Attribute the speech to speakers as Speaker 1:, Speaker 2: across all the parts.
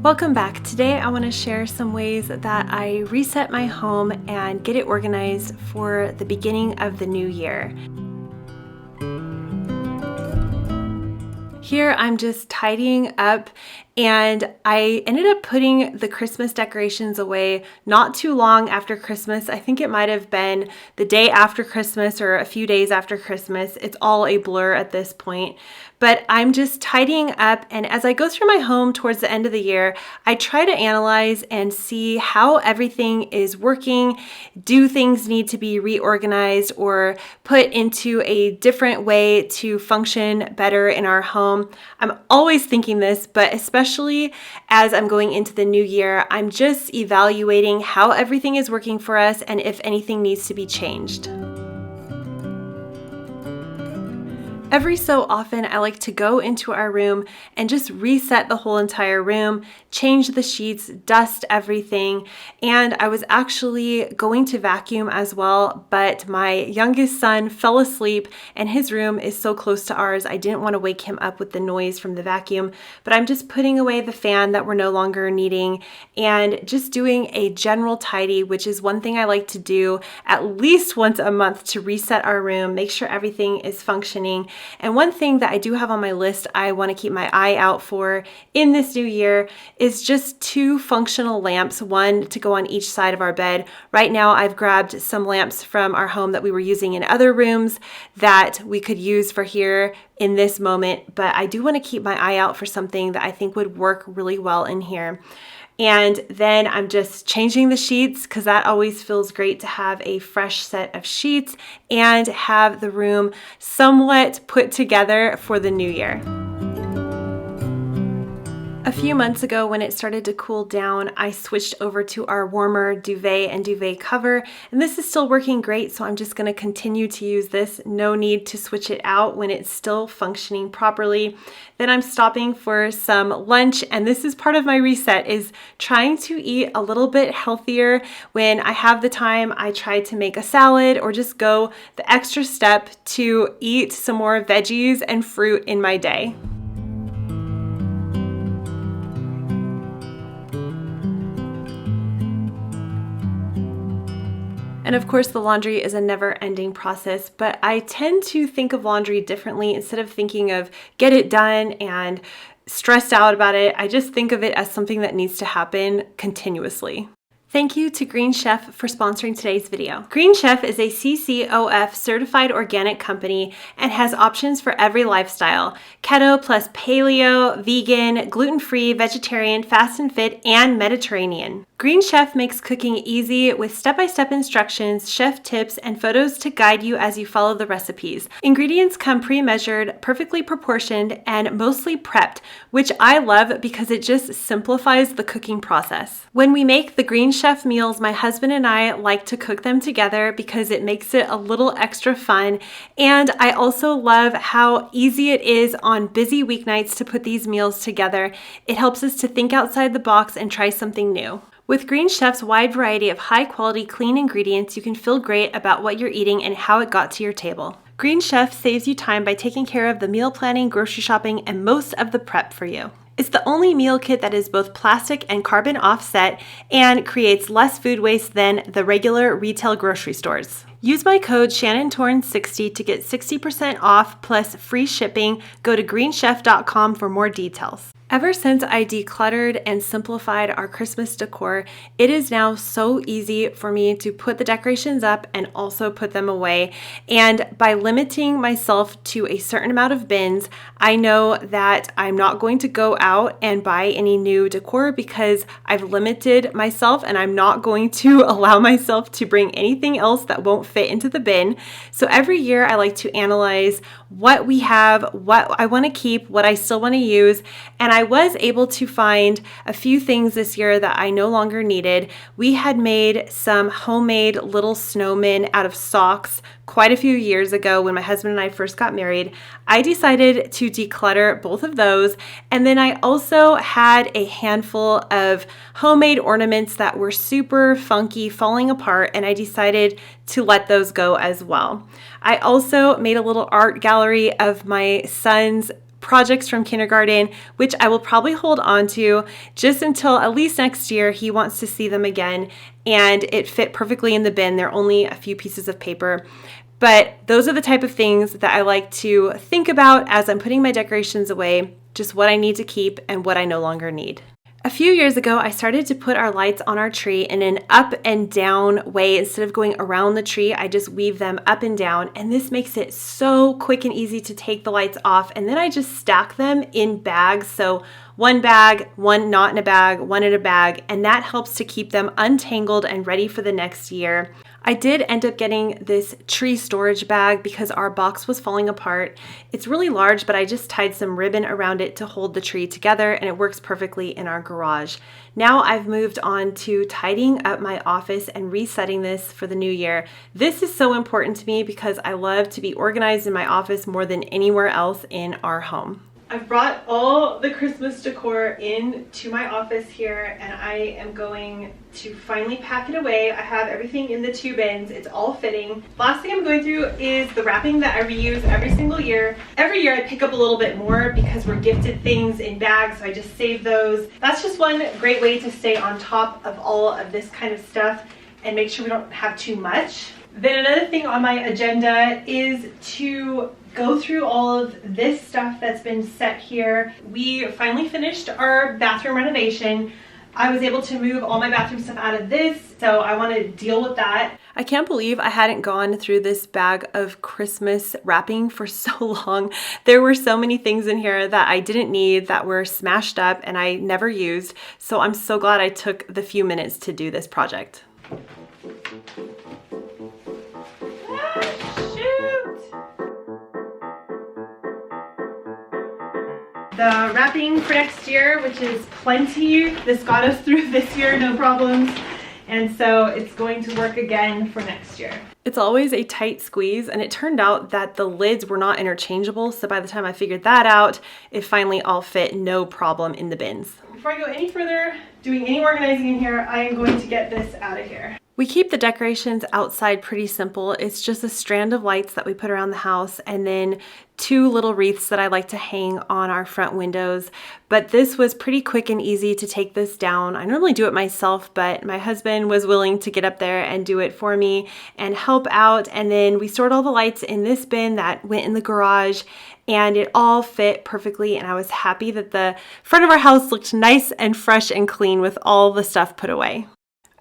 Speaker 1: Welcome back. Today I want to share some ways that I reset my home and get it organized for the beginning of the new year. Here I'm just tidying up, and I ended up putting the Christmas decorations away not too long after Christmas. I think it might have been the day after Christmas or a few days after Christmas. It's all a blur at this point. But I'm just tidying up, and as I go through my home towards the end of the year, I try to analyze and see how everything is working. Do things need to be reorganized or put into a different way to function better in our home? I'm always thinking this, but especially as I'm going into the new year, I'm just evaluating how everything is working for us and if anything needs to be changed. Every so often, I like to go into our room and just reset the whole entire room, change the sheets, dust everything. And I was actually going to vacuum as well, but my youngest son fell asleep and his room is so close to ours. I didn't want to wake him up with the noise from the vacuum, but I'm just putting away the fan that we're no longer needing and just doing a general tidy, which is one thing I like to do at least once a month to reset our room, make sure everything is functioning. And one thing that I do have on my list I want to keep my eye out for in this new year is just 2 functional lamps, one to go on each side of our bed. Right now I've grabbed some lamps from our home that we were using in other rooms that we could use for here in this moment, but I do want to keep my eye out for something that I think would work really well in here. And then I'm just changing the sheets because that always feels great to have a fresh set of sheets and have the room somewhat put together for the new year. A few months ago, when it started to cool down, I switched over to our warmer duvet and duvet cover, and this is still working great, so I'm just going to continue to use this. No need to switch it out when it's still functioning properly. Then I'm stopping for some lunch, and this is part of my reset, is trying to eat a little bit healthier. When I have the time, I try to make a salad or just go the extra step to eat some more veggies and fruit in my day. And of course, the laundry is a never-ending process, but I tend to think of laundry differently. Instead of thinking of get it done and stressed out about it, I just think of it as something that needs to happen continuously. Thank you to Green Chef for sponsoring today's video. Green Chef is a CCOF certified organic company and has options for every lifestyle: keto plus paleo, vegan, gluten-free, vegetarian, fast and fit, and Mediterranean. Green Chef makes cooking easy with step-by-step instructions, chef tips, and photos to guide you as you follow the recipes. Ingredients come pre-measured, perfectly proportioned, and mostly prepped, which I love because it just simplifies the cooking process. When we make the Green Chef meals, my husband and I like to cook them together because it makes it a little extra fun, and I also love how easy it is on busy weeknights to put these meals together. It helps us to think outside the box and try something new. With Green Chef's wide variety of high-quality, clean ingredients, you can feel great about what you're eating and how it got to your table. Green Chef saves you time by taking care of the meal planning, grocery shopping, and most of the prep for you. It's the only meal kit that is both plastic and carbon offset and creates less food waste than the regular retail grocery stores. Use my code ShannonTorrens60 to get 60% off plus free shipping. Go to greenchef.com for more details. Ever since I decluttered and simplified our Christmas decor, it is now so easy for me to put the decorations up and also put them away. And by limiting myself to a certain amount of bins, I know that I'm not going to go out and buy any new decor because I've limited myself, and I'm not going to allow myself to bring anything else that won't fit into the bin. So every year I like to analyze what we have, what I want to keep, what I still want to use, and I was able to find a few things this year that I no longer needed. We had made some homemade little snowmen out of socks quite a few years ago when my husband and I first got married. I decided to declutter both of those, and then I also had a handful of homemade ornaments that were super funky, falling apart, and I decided to let those go as well. I also made a little art gallery of my son's projects from kindergarten, which I will probably hold on to just until at least next year. He wants to see them again, and it fit perfectly in the bin. They're only a few pieces of paper. But those are the type of things that I like to think about as I'm putting my decorations away, just what I need to keep and what I no longer need. A few years ago, I started to put our lights on our tree in an up and down way. Instead of going around the tree, I just weave them up and down, and this makes it so quick and easy to take the lights off, and then I just stack them in bags. So one bag, one not in a bag, one in a bag, and that helps to keep them untangled and ready for the next year. I did end up getting this tree storage bag because our box was falling apart. It's really large, but I just tied some ribbon around it to hold the tree together, and it works perfectly in our garage. Now I've moved on to tidying up my office and resetting this for the new year. This is so important to me because I love to be organized in my office more than anywhere else in our home. I've brought all the Christmas decor into my office here, and I am going to finally pack it away. I have everything in the 2 bins. It's all fitting. Last thing I'm going through is the wrapping that I reuse every single year. Every year I pick up a little bit more because we're gifted things in bags, so I just save those. That's just one great way to stay on top of all of this kind of stuff and make sure we don't have too much. Then another thing on my agenda is to go through all of this stuff that's been set here. We finally finished our bathroom renovation. I was able to move all my bathroom stuff out of this, so I want to deal with that. I can't believe I hadn't gone through this bag of Christmas wrapping for so long. There were so many things in here that I didn't need, that were smashed up and I never used, so I'm so glad I took the few minutes to do this project. The wrapping for next year, which is plenty. This got us through this year, no problems. And so it's going to work again for next year. It's always a tight squeeze, and it turned out that the lids were not interchangeable. So by the time I figured that out, it finally all fit no problem in the bins. Before I go any further doing any organizing in here, I am going to get this out of here. We keep the decorations outside pretty simple. It's just a strand of lights that we put around the house, and then 2 little wreaths that I like to hang on our front windows. But this was pretty quick and easy to take this down. I normally do it myself, but my husband was willing to get up there and do it for me and help out. And then we stored all the lights in this bin that went in the garage, and it all fit perfectly. And I was happy that the front of our house looked nice and fresh and clean with all the stuff put away.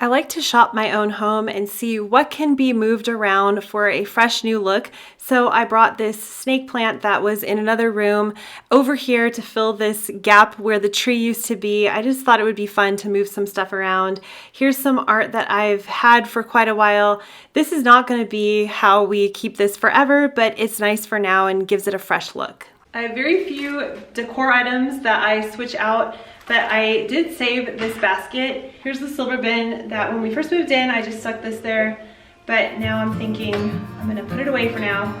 Speaker 1: I like to shop my own home and see what can be moved around for a fresh new look. So I brought this snake plant that was in another room over here to fill this gap where the tree used to be. I just thought it would be fun to move some stuff around. Here's some art that I've had for quite a while. This is not going to be how we keep this forever, but it's nice for now and gives it a fresh look. I have very few decor items that I switch out, but I did save this basket. Here's the silver bin that when we first moved in, I just stuck this there, but now I'm thinking I'm gonna put it away for now.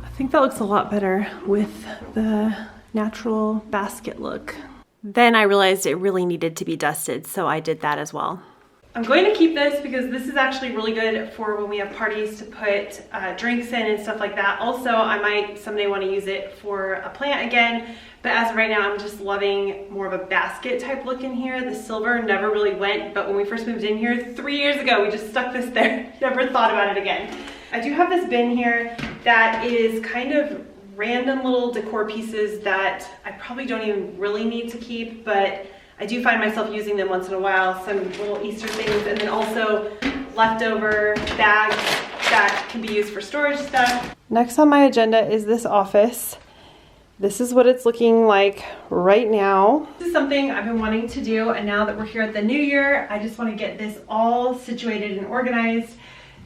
Speaker 1: I think that looks a lot better with the natural basket look. Then I realized it really needed to be dusted, so I did that as well. I'm going to keep this because this is actually really good for when we have parties to put drinks in and stuff like that. Also, I might someday want to use it for a plant again, but as of right now, I'm just loving more of a basket type look in here. The silver never really went, but when we first moved in here 3 years ago, we just stuck this there. Never thought about it again. I do have this bin here that is kind of random little decor pieces that I probably don't even really need to keep, but I do find myself using them once in a while, some little Easter things, and then also leftover bags that can be used for storage stuff. Next on my agenda is this office. This is what it's looking like right now. This is something I've been wanting to do, and now that we're here at the new year, I just want to get this all situated and organized.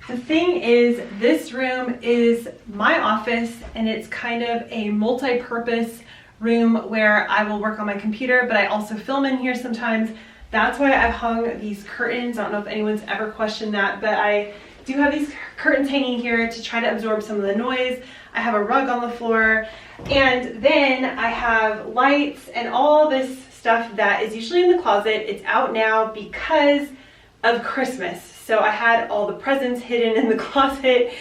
Speaker 1: The thing is, this room is my office, and it's kind of a multi-purpose room where I will work on my computer, but I also film in here sometimes. That's why I've hung these curtains. I don't know if anyone's ever questioned that, but I do have these curtains hanging here to try to absorb some of the noise. I have a rug on the floor, and then I have lights and all this stuff that is usually in the closet. It's out now because of Christmas. So I had all the presents hidden in the closet.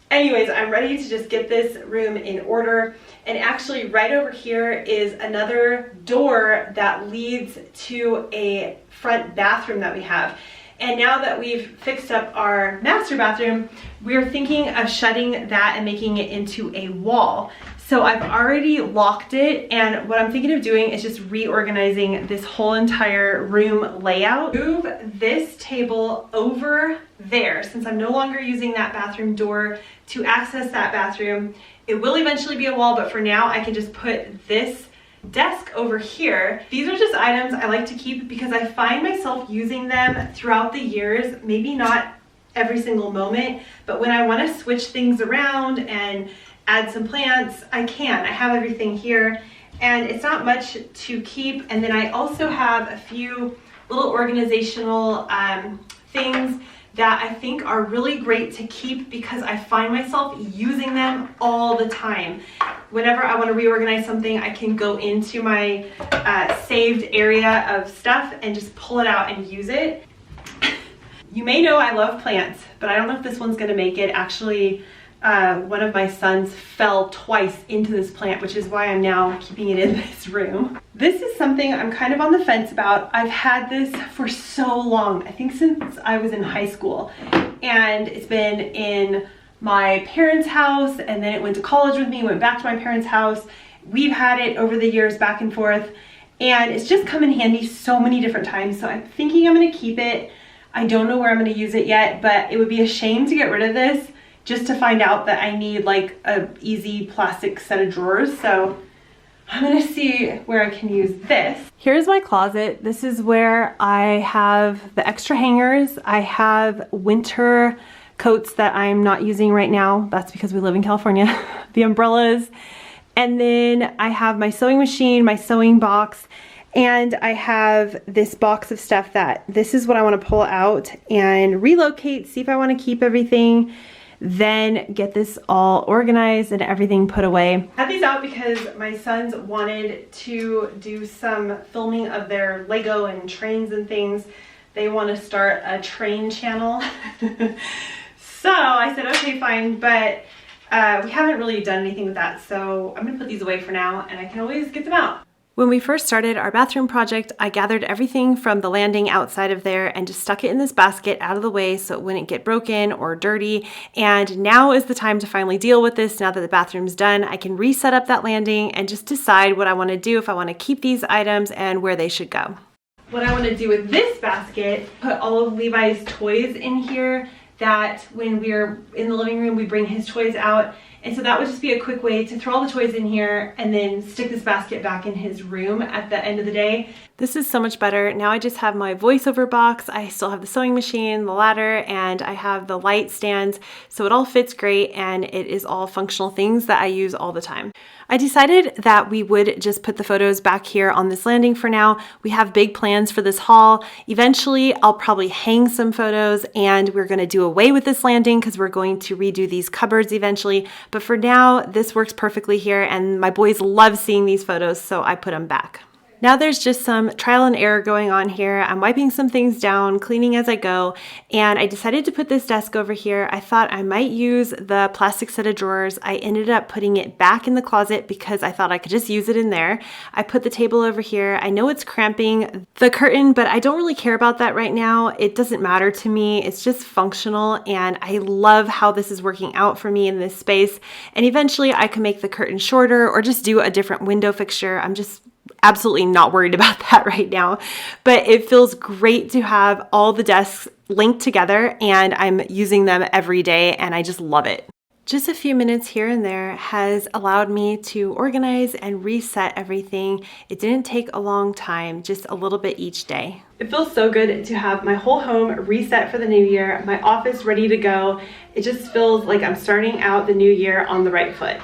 Speaker 1: Anyways, I'm ready to just get this room in order. And actually right over here is another door that leads to a front bathroom that we have. And now that we've fixed up our master bathroom, we're thinking of shutting that and making it into a wall. So I've already locked it, and what I'm thinking of doing is just reorganizing this whole entire room layout. Move this table over there since I'm no longer using that bathroom door to access that bathroom. It will eventually be a wall, but for now I can just put this desk over here. These are just items I like to keep because I find myself using them throughout the years, maybe not every single moment, but when I want to switch things around and add some plants, I can. I have everything here and it's not much to keep. And then I also have a few little organizational things that I think are really great to keep because I find myself using them all the time. Whenever I want to reorganize something, I can go into my saved area of stuff and just pull it out and use it. You may know I love plants, but I don't know if this one's going to make it. Actually, one of my sons fell twice into this plant, which is why I'm now keeping it in this room. This is something I'm kind of on the fence about. I've had this for so long, I think since I was in high school, and it's been in my parents' house, and then it went to college with me, went back to my parents' house. We've had it over the years back and forth, and it's just come in handy so many different times. So I'm thinking I'm going to keep it. I don't know where I'm going to use it yet, but it would be a shame to get rid of this just to find out that I need like a easy plastic set of drawers. So I'm gonna see where I can use this. Here's my closet. This is where I have the extra hangers. I have winter coats that I'm not using right now. That's because we live in California. The umbrellas. And then I have my sewing machine, my sewing box, and I have this box of stuff that this is what I want to pull out and relocate, see if I want to keep everything, then get this all organized and everything put away. I had these out because my sons wanted to do some filming of their Lego and trains and things. They want to start a train channel. So I said, okay, fine, but we haven't really done anything with that. So I'm gonna put these away for now and I can always get them out. When we first started our bathroom project, I gathered everything from the landing outside of there and just stuck it in this basket out of the way so it wouldn't get broken or dirty. And now is the time to finally deal with this. Now that the bathroom's done, I can reset up that landing and just decide what I want to do, if I want to keep these items and where they should go. What I want to do with this basket, put all of Levi's toys in here, that when we're in the living room, we bring his toys out. And so that would just be a quick way to throw all the toys in here and then stick this basket back in his room at the end of the day. This is so much better. Now I just have my voiceover box. I still have the sewing machine, the ladder, and I have the light stands. So it all fits great and it is all functional things that I use all the time. I decided that we would just put the photos back here on this landing for now. We have big plans for this haul. Eventually, I'll probably hang some photos and we're gonna do away with this landing because we're going to redo these cupboards eventually. But for now, this works perfectly here and my boys love seeing these photos, so I put them back. Now there's just some trial and error going on here. I'm wiping some things down, cleaning as I go, and I decided to put this desk over here. I thought I might use the plastic set of drawers. I ended up putting it back in the closet because I thought I could just use it in there. I put the table over here. I know it's cramping the curtain, but I don't really care about that right now. It doesn't matter to me. It's just functional, and I love how this is working out for me in this space. And eventually I can make the curtain shorter or just do a different window fixture. I'm just absolutely not worried about that right now, but it feels great to have all the desks linked together and I'm using them every day and I just love it. Just a few minutes here and there has allowed me to organize and reset everything. It didn't take a long time, just a little bit each day. It feels so good to have my whole home reset for the new year, my office ready to go. It just feels like I'm starting out the new year on the right foot.